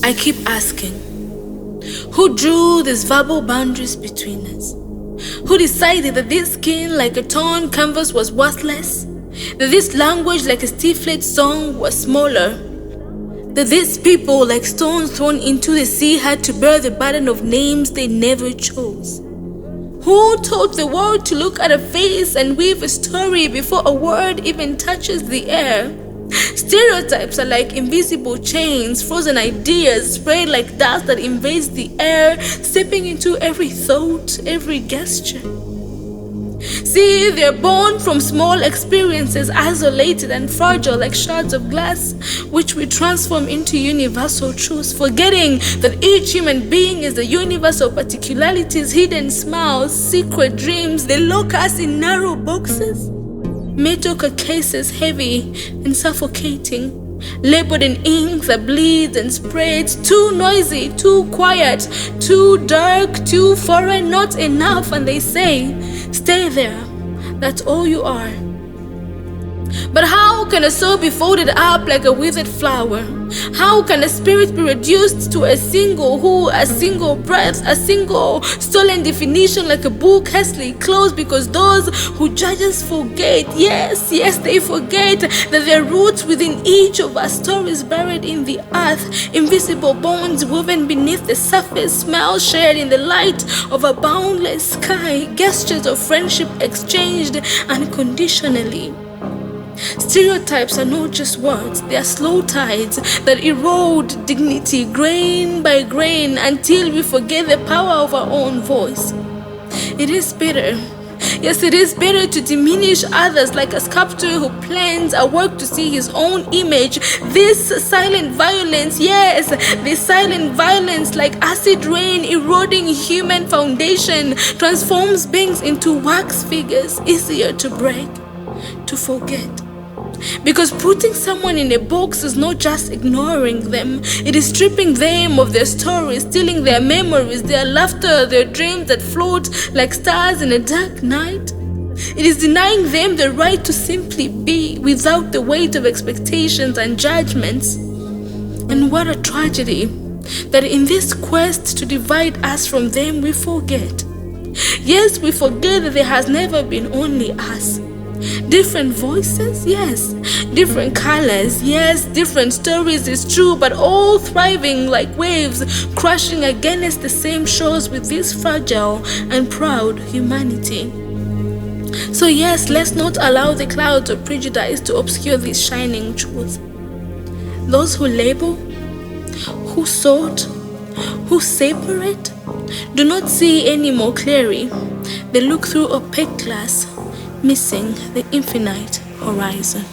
I keep asking, who drew these verbal boundaries between us? Who decided that this skin like a torn canvas was worthless? That this language like a stifled song was smaller? That these people like stones thrown into the sea had to bear the burden of names they never chose? Who taught the world to look at a face and weave a story before a word even touches the air? Stereotypes are like invisible chains, frozen ideas spread like dust that invades the air, seeping into every thought, every gesture. See, they're born from small experiences, isolated and fragile like shards of glass, which we transform into universal truths, forgetting that each human being is a universe of particularities, hidden smiles, secret dreams. They lock us in narrow boxes, metal cases heavy and suffocating, labeled in ink that bleeds and spreads, too noisy, too quiet, too dark, too foreign, not enough. And they say, stay there, that's all you are. But how can a soul be folded up like a withered flower? How can a spirit be reduced to a single who, a single breath, a single stolen definition like a book hastily closed? Because those who judge us forget, yes, they forget that there are roots within each of our stories buried in the earth, invisible bonds woven beneath the surface, smiles shared in the light of a boundless sky, gestures of friendship exchanged unconditionally. Stereotypes are not just words, they are slow tides that erode dignity grain by grain until we forget the power of our own voice. It is bitter. Yes, it is better to diminish others like a sculptor who plans a work to see his own image. This silent violence, yes, this silent violence like acid rain eroding human foundation transforms beings into wax figures, easier to break, to forget. Because putting someone in a box is not just ignoring them, it is stripping them of their stories, stealing their memories, their laughter, their dreams that float like stars in a dark night. It is denying them the right to simply be without the weight of expectations and judgments. And what a tragedy that in this quest to divide us from them, we forget. Yes, we forget that there has never been only us. Different voices, yes. Different colors, yes. Different stories, is true, but all thriving like waves, crashing against the same shores with this fragile and proud humanity. So yes, let's not allow the clouds of prejudice to obscure this shining truth. Those who label, who sort, who separate, do not see any more clearly. They look through opaque glass, missing the infinite horizon.